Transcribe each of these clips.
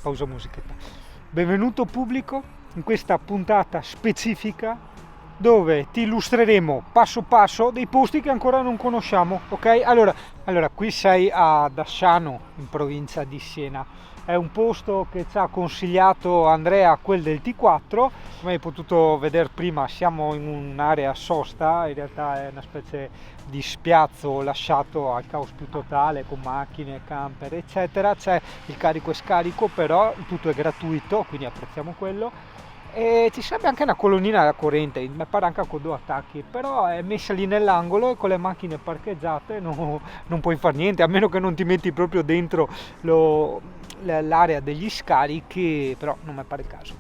Pausa musichetta. Benvenuto pubblico in questa puntata specifica dove ti illustreremo passo passo dei posti che ancora non conosciamo, ok? Allora qui sei ad Asciano, in provincia di Siena. È un posto che ci ha consigliato Andrea, quel del T4. Come hai potuto vedere prima, siamo in un'area sosta, in realtà è una specie di spiazzo lasciato al caos più totale, con macchine, camper eccetera. C'è il carico e scarico, però tutto è gratuito, quindi apprezziamo quello. E ci sarebbe anche una colonnina da corrente, mi pare anche con 2 attacchi, però è messa lì nell'angolo e con le macchine parcheggiate non puoi fare niente, a meno che non ti metti proprio dentro l'area degli scarichi, però non mi pare il caso.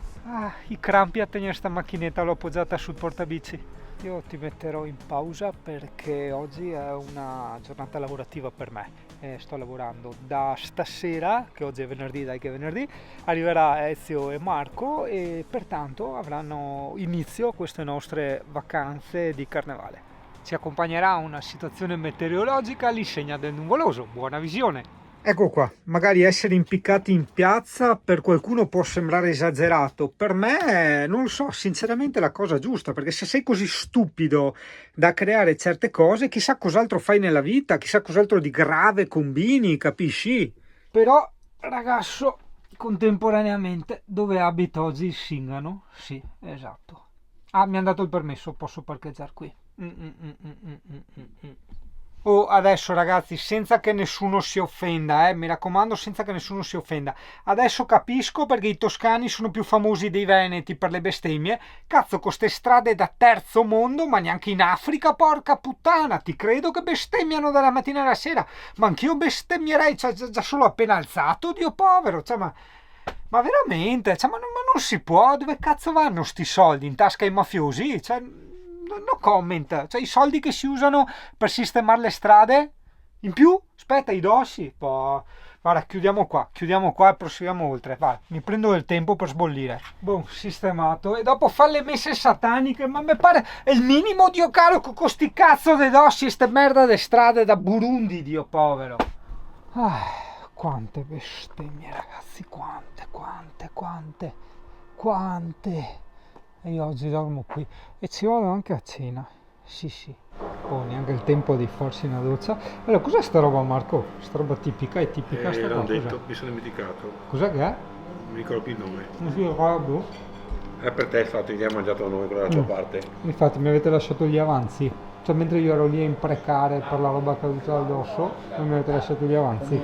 I crampi a tenere sta macchinetta, l'ho appoggiata sul portabici. Io ti metterò in pausa perché oggi è una giornata lavorativa per me. Sto lavorando da stasera, che oggi è venerdì, dai che è venerdì, arriverà Ezio e Marco e pertanto avranno inizio queste nostre vacanze di carnevale. Ci accompagnerà una situazione meteorologica all'insegna del nuvoloso. Buona visione! Ecco qua, magari essere impiccati in piazza per qualcuno può sembrare esagerato, per me non lo so, sinceramente è la cosa giusta, perché se sei così stupido da creare certe cose, chissà cos'altro fai nella vita, chissà cos'altro di grave combini, capisci? Però, ragazzo, contemporaneamente, dove abito oggi? Singano? Sì, esatto. Mi hanno dato il permesso, posso parcheggiare qui. Oh, adesso ragazzi, senza che nessuno si offenda, mi raccomando, senza che nessuno si offenda. Adesso capisco perché i toscani sono più famosi dei veneti per le bestemmie. Cazzo, con ste strade da terzo mondo, ma neanche in Africa, porca puttana, ti credo che bestemmiano dalla mattina alla sera. Ma anch'io bestemmierei, cioè, già solo appena alzato, Dio povero, cioè, ma veramente, cioè, ma non si può, dove cazzo vanno sti soldi? In tasca ai mafiosi? Cioè, no comment, cioè i soldi che si usano per sistemare le strade, in più, aspetta, i dossi, guarda, chiudiamo qua e proseguiamo oltre, vai, mi prendo del tempo per sbollire, boh, sistemato, e dopo fare le messe sataniche, ma mi pare è il minimo, Dio caro, con sti cazzo de dossi e ste merda de strade da Burundi, Dio povero. Quante bestemmie ragazzi, quante. E io oggi dormo qui e ci vado anche a cena, sì. Oh, neanche il tempo di farsi una doccia. Allora, cos'è sta roba, Marco? Sta roba tipica, è tipica sta l'hanno roba, detto, cos'è? mi sono dimenticato. Cos'è che è? Non mi ricordo più il nome. Non si ricordo. È per te, infatti, che hai mangiato noi quella dalla tua parte. Infatti mi avete lasciato gli avanzi. Cioè, mentre io ero lì a imprecare per la roba caduta addosso, non mi avete lasciato gli avanzi.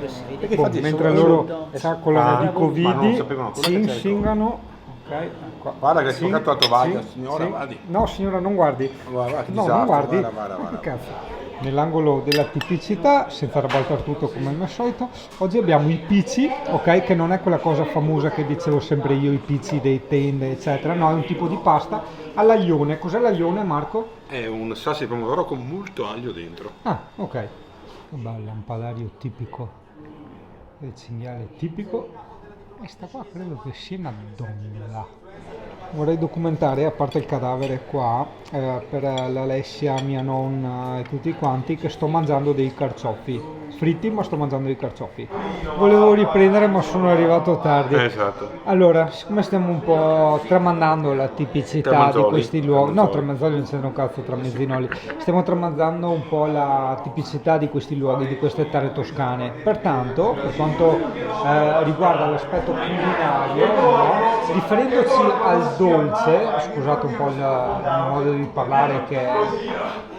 Mentre loro con di Covid si insingano. Okay, guarda che hai toccato la tovaglia, signora, sì. guardi. No signora, non guardi. Guarda, che no, disastro, non guardi. guarda. Che cazzo? nell'angolo della tipicità, senza ribaltare tutto come al mio solito, oggi abbiamo i pici, ok? Che non è quella cosa famosa che dicevo sempre io, i pici dei tende, eccetera, no, è un tipo di pasta all'aglione. Cos'è l'aglione, Marco? È un salsa di pomodoro con molto aglio dentro. Ah, ok. Che bel lampadario tipico, del cinghiale tipico. E sta qua credo che sia una donna. Vorrei documentare, a parte il cadavere qua, per l'Alessia, mia nonna e tutti quanti, che sto mangiando dei carciofi. Fritti, ma sto mangiando dei carciofi. Volevo riprendere, ma sono arrivato tardi. Esatto. Allora, siccome stiamo un po' tramandando la tipicità di Tramanzoli. questi luoghi, no, Tramanzoli. tramanzoli non c'entra un cazzo, tramezzoli, stiamo tramandando un po' la tipicità di questi luoghi, di queste terre toscane. Pertanto, per quanto riguarda l'aspetto culinario, no, riferendoci al dolce, scusate un po' il modo di parlare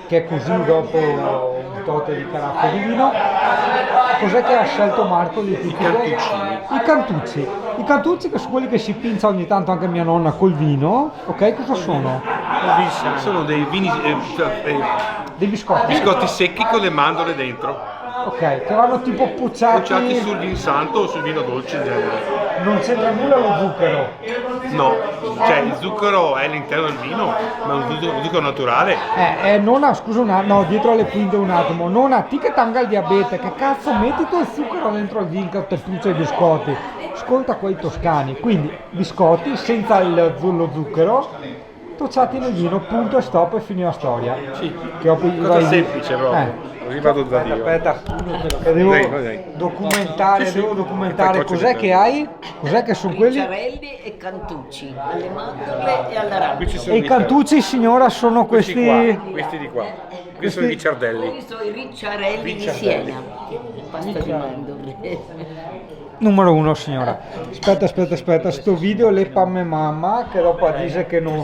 che è così dopo un tot di caraffe di vino, cos'è che ha scelto Marco di tipico? I cantucci. I cantucci, che sono quelli che si pincia ogni tanto anche mia nonna col vino, ok? Cosa sono? Sono dei vini, Dei biscotti. biscotti secchi con le mandorle dentro, Ok, che vanno tipo cuociati pucciati, sul vin santo o sul vino dolce in genere. non c'entra nulla lo zucchero. No, cioè il zucchero è all'interno del vino, ma è un zucchero naturale. Nonna, scusa no, dietro alle quinte un attimo. Nonna, ti che tanga il diabete, che cazzo metti tu il zucchero dentro il vino che te puccia i biscotti? Ascolta quei toscani, quindi biscotti senza lo zucchero, tocciati nel vino, punto e stop e finì la storia. Sì, Che ho cosa semplice proprio. Così vado da Dio. Aspetta, che devo Dai. documentare, Sì, sì. devo documentare. Fai Cos'è che hai? Cos'è che sono quelli? Ricciarelli e cantucci, alle mandorle e all'arancio. E i cantucci, signora, sono Questi questi. qua, questi di qua. Questi sono i ricciardelli. Questi sono i ricciarelli di Ricciardelli. Siena, pasta di mandorle. Numero uno, signora. Aspetta, sto video le pamme mamma, che dopo dice che non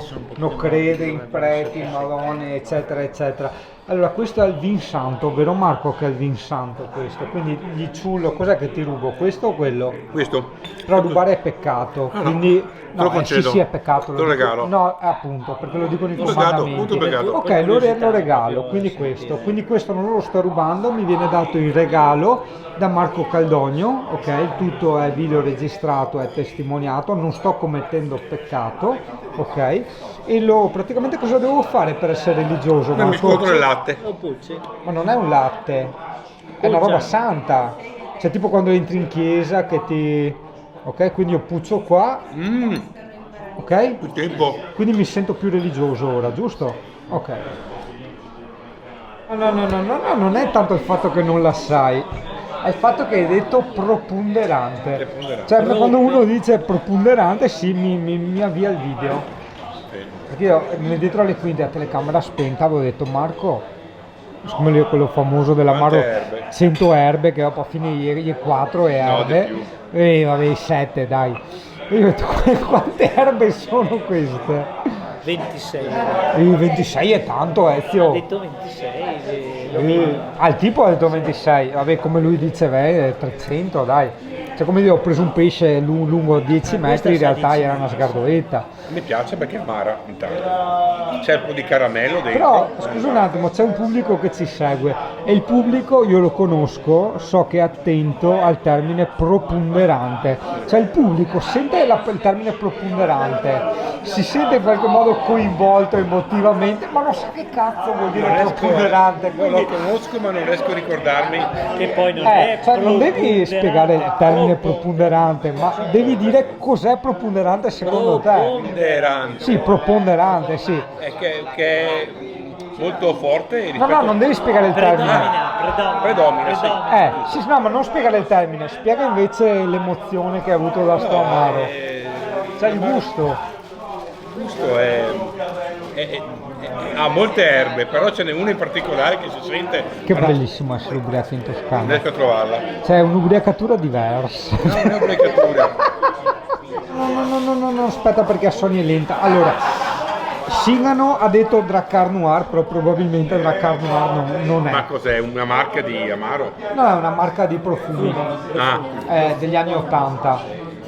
crede in preti, madone, eccetera, eccetera. Allora, questo è il vin santo, vero Marco che è il vin santo questo? Quindi gli ciullo, cos'è che ti rubo? Questo o quello? Questo? Però rubare è peccato, Ah, no. quindi Te lo concedo. sì, è peccato. Te lo dico- regalo. No, appunto, perché lo dicono i Un peccato, comandamenti. un peccato. Ok, lo regalo, quindi questo non lo sto rubando, mi viene dato in regalo da Marco Caldogno, ok? Il tutto è video registrato, è testimoniato, non sto commettendo peccato, ok? E praticamente cosa devo fare per essere religioso? Un Marco? biscotto nel latte. Ma non è un latte, è una roba santa. Cioè tipo quando entri in chiesa che ti... Ok, quindi io puccio qua, ok? Il tempo. Quindi mi sento più religioso ora, giusto? Ok. No, non è tanto il fatto che non la sai, è il fatto che hai detto preponderante. Preponderante. Cioè quando uno dice preponderante, sì, mi avvia il video. Perché io dietro alle quinte a telecamera spenta avevo detto Marco, siccome lui è quello famoso dell'amaro, Quante erbe? 100 erbe che dopo a fine ieri 4 erbe, di più. e vabbè 7 dai. E io ho detto quante erbe sono queste? 26, 26 è tanto Ezio. ho detto 26, Al tipo ha detto 26, vabbè come lui dice 300 dai. Cioè come io ho preso un pesce lungo 10 metri, in realtà era una sgardoetta. Mi piace perché è amara intanto. C'è un po' di caramello dentro. Però scusa un attimo, c'è un pubblico che ci segue e il pubblico io lo conosco, so che è attento al termine preponderante. Cioè il pubblico sente il termine preponderante, si sente in qualche modo coinvolto emotivamente, ma non sa che cazzo vuol dire preponderante quello Lo che... conosco ma non riesco a ricordarmi. che poi non è Cioè non devi preponderante. spiegare il termine preponderante, ma devi dire cos'è preponderante secondo te. Ponderante. Sì, preponderante, sì. È che è molto forte rispetto No, non devi spiegare il termine. Predomina, sì. Sì, no, ma non spiegare il termine, spiega invece l'emozione che hai avuto da sto amaro. Cioè il gusto. Il gusto ha molte erbe, però ce n'è una in particolare che si sente. Che bellissimo essere ubriachi in Non Toscana. riesco a trovarla. C'è un'ubriacatura diversa. No, non è un'ubriacatura. No, aspetta perché a Sony è lenta. Allora, Singano ha detto Drakkar Noir, però probabilmente Drakkar Noir non Ma è. cos'è? Una marca di amaro? No, è una marca di profumi Ah, degli anni 80.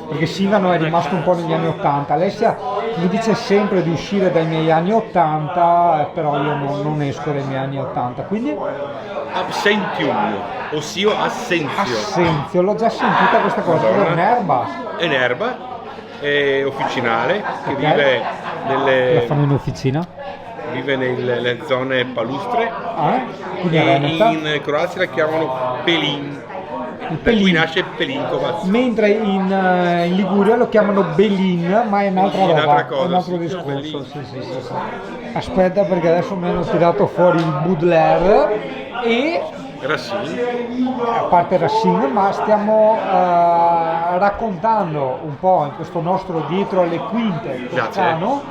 perché Singano è rimasto un po' negli anni 80. Alessia mi dice sempre di uscire dai miei anni 80, però io non esco dai miei anni 80, quindi Absentium, ossia assenzio. Assenzio, l'ho già sentita questa cosa, Madonna. è un'erba. È un'erba officinale che Ok. vive La fanno in officina? nelle zone palustre Quindi è e veneta. in Croazia la chiamano pelin, da cui pelin. nasce Pelinkovac. Mentre in Liguria lo chiamano Belin, ma è un'altra Sì, roba, un'altra cosa, è un altro sì. discorso. Belin. Sì. Aspetta, perché adesso mi hanno tirato fuori il Baudelaire e Racine. a parte Racine, ma stiamo raccontando un po' in questo nostro dietro alle quinte toscano,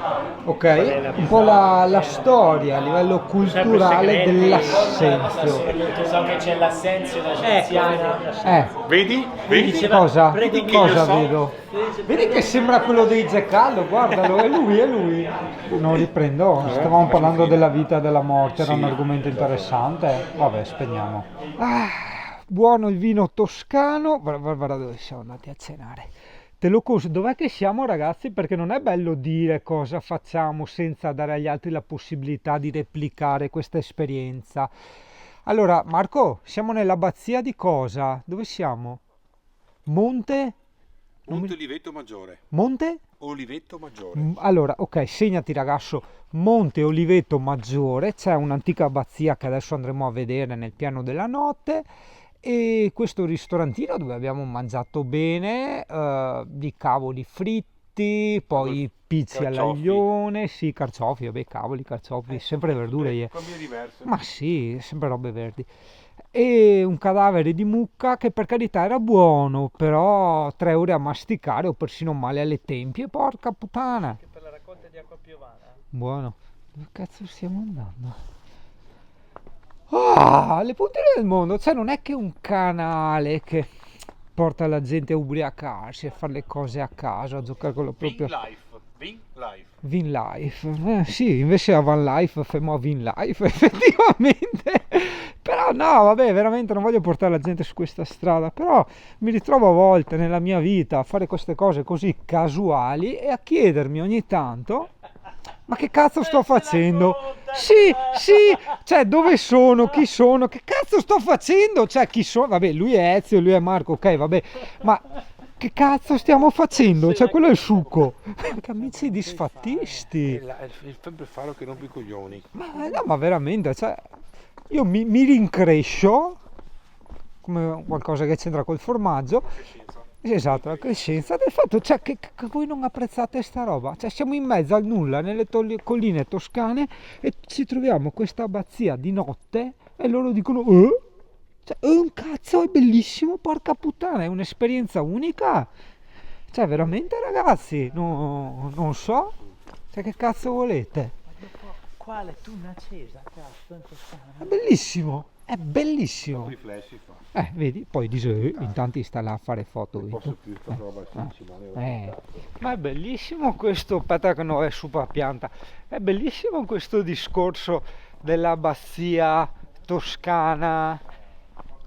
ok? Un po' la storia a livello culturale dell'assenzio. So che c'è l'assenzio da Genziana. Vedi? Cosa? Vedi che Cosa io so? vedo? Vedi che sembra quello dei Zecallo, guardalo, è lui. Non riprendo, stavamo parlando della vita e della morte, era un argomento interessante. Vabbè, spegniamo. Buono il vino toscano. Guarda dove siamo andati a cenare. Te lo consiglio. Dov'è che siamo, ragazzi? Perché non è bello dire cosa facciamo senza dare agli altri la possibilità di replicare questa esperienza. Allora, Marco, siamo nell'abbazia di cosa? Dove siamo? Monte? Oliveto Maggiore. Monte? Oliveto Maggiore. Allora, ok, segnati ragazzo, Monte Oliveto Maggiore, c'è un'antica abbazia che adesso andremo a vedere nel piano della notte e questo ristorantino dove abbiamo mangiato bene, di cavoli fritti, poi pizzi Carciofi. all'aglione, sì, carciofi, vabbè, carciofi, sempre verdure. Cambia diverso. Ma sì, sempre robe verdi. E un cadavere di mucca che per carità era buono, però 3 ore a masticare o persino male alle tempie, porca puttana. Per la raccolta di acqua piovana. Buono. Dove cazzo stiamo andando? Ah, le puntine del mondo, cioè non è che un canale che porta la gente a ubriacarsi, a fare le cose a casa, a giocare con la propria... Vin Life. Vin Life, sì, invece a Van Life famo a Vin Life, effettivamente. Però no, vabbè, veramente non voglio portare la gente su questa strada, però mi ritrovo a volte nella mia vita a fare queste cose così casuali e a chiedermi ogni tanto, ma che cazzo sto facendo? Sì, cioè dove sono, chi sono, che cazzo sto facendo? Cioè chi sono? Vabbè, lui è Ezio, lui è Marco, ok, vabbè, ma... Che cazzo stiamo facendo? Cioè, quello è il succo. Che amici disfattisti. Il febbrefaro che rompe i coglioni. Ma no, ma veramente, cioè, io mi rincrescio come qualcosa che c'entra col formaggio. Esatto, la crescenza del fatto, cioè, che voi non apprezzate sta roba. Cioè, siamo in mezzo al nulla nelle colline toscane e ci troviamo questa abbazia di notte e loro dicono Cioè, un cazzo, è bellissimo, porca puttana, è un'esperienza unica. Cioè, veramente, ragazzi, non so. Cioè, che cazzo volete? Quale tunna accesa, cazzo, in Toscana. È bellissimo, è bellissimo. Riflessi fa. Vedi, poi dice, in tanti sta là a fare foto. Non posso più sta roba, Ma è bellissimo questo, aspetta che no, è super pianta. È bellissimo questo discorso dell'abbazia toscana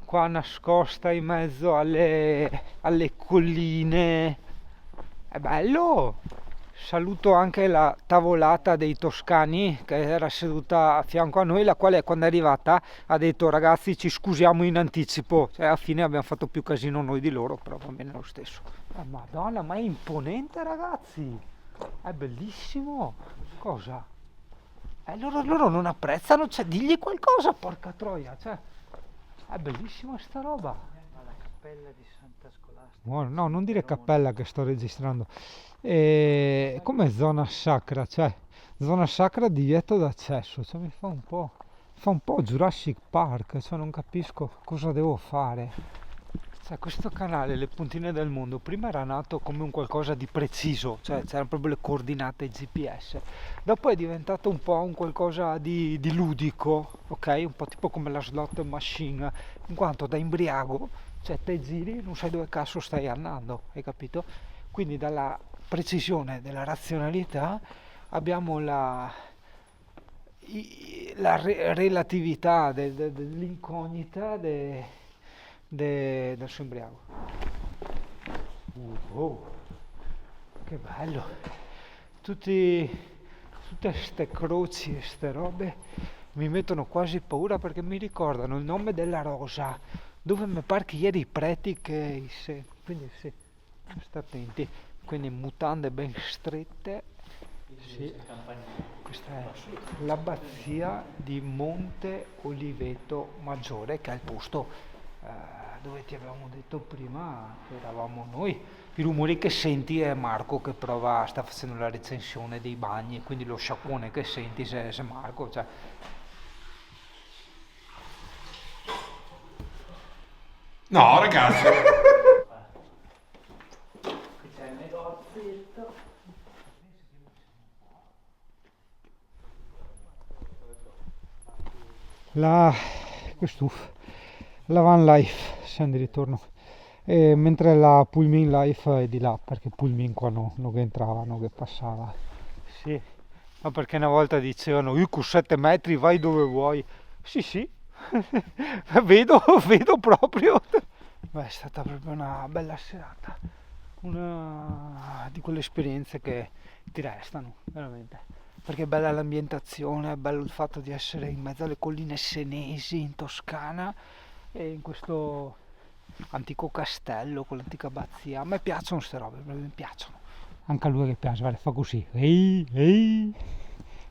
qua nascosta in mezzo alle colline. È bello. Saluto anche la tavolata dei toscani che era seduta a fianco a noi, la quale quando è arrivata ha detto ragazzi ci scusiamo in anticipo, cioè alla fine abbiamo fatto più casino noi di loro, però va bene lo stesso. Madonna, ma è imponente, ragazzi, è bellissimo. Cosa? Loro non apprezzano, cioè digli qualcosa, porca troia, cioè è bellissima sta roba. La cappella di Santa Scolastica. Buono, no, non dire cappella che sto registrando. Come zona sacra, cioè zona sacra divieto d'accesso, cioè mi fa un po' Jurassic Park, cioè non capisco cosa devo fare. Cioè, questo canale, Le Puntine del Mondo, prima era nato come un qualcosa di preciso, cioè c'erano proprio le coordinate GPS, dopo è diventato un po' un qualcosa di ludico, ok? Un po' tipo come la slot machine, in quanto da imbriaco, cioè te giri, non sai dove cazzo stai andando, hai capito? Quindi dalla precisione della razionalità abbiamo la relatività dell'incognita del suo imbriaco. che bello. Tutte ste croci e ste robe mi mettono quasi paura perché mi ricordano il nome della rosa, dove mi pare che ieri i preti quindi sì, state attenti, quindi mutande ben strette. Sì. Questa è l'abbazia di Monte Oliveto Maggiore, che è il posto dove ti avevamo detto prima che eravamo noi. I rumori che senti è Marco che sta facendo la recensione dei bagni, quindi lo sciacquone che senti se Marco, cioè. No, ragazzi. C'è il negozietto. La van life, siamo di ritorno. Mentre la Pullman life è di là, perché Pullman qua non che entrava, non che passava. Sì, ma perché una volta dicevano, con 7 metri vai dove vuoi. Sì, vedo proprio. Beh, è stata proprio una bella serata, una di quelle esperienze che ti restano, veramente. Perché è bella l'ambientazione, è bello il fatto di essere in mezzo alle colline senesi in Toscana e in questo antico castello con l'antica abbazia. A me piacciono queste robe, mi piacciono. Anche a lui che piace, guarda, fa così. Ehi.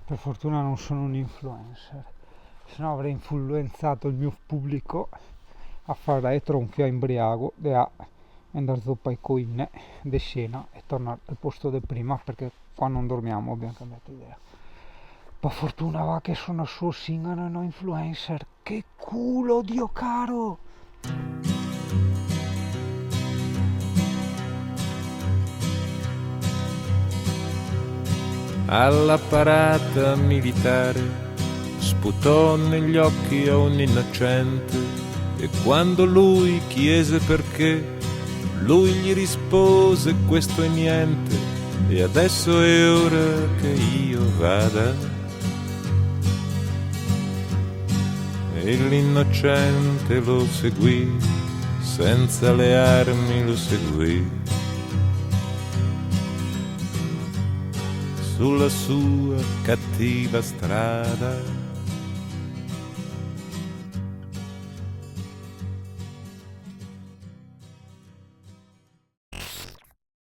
Per fortuna non sono un influencer, sennò avrei influenzato il mio pubblico a fare tronfia imbriaco e a andare zoppa ai coine di Siena e tornare al posto del prima, perché qua non dormiamo, abbiamo cambiato idea. Per fortuna va che sono solo singano e non influencer. Che culo, Dio caro! Alla parata militare sputò negli occhi a un innocente e quando lui chiese perché, lui gli rispose questo è niente e adesso è ora che io vada. E l'innocente lo seguì, senza le armi lo seguì. Sulla sua cattiva strada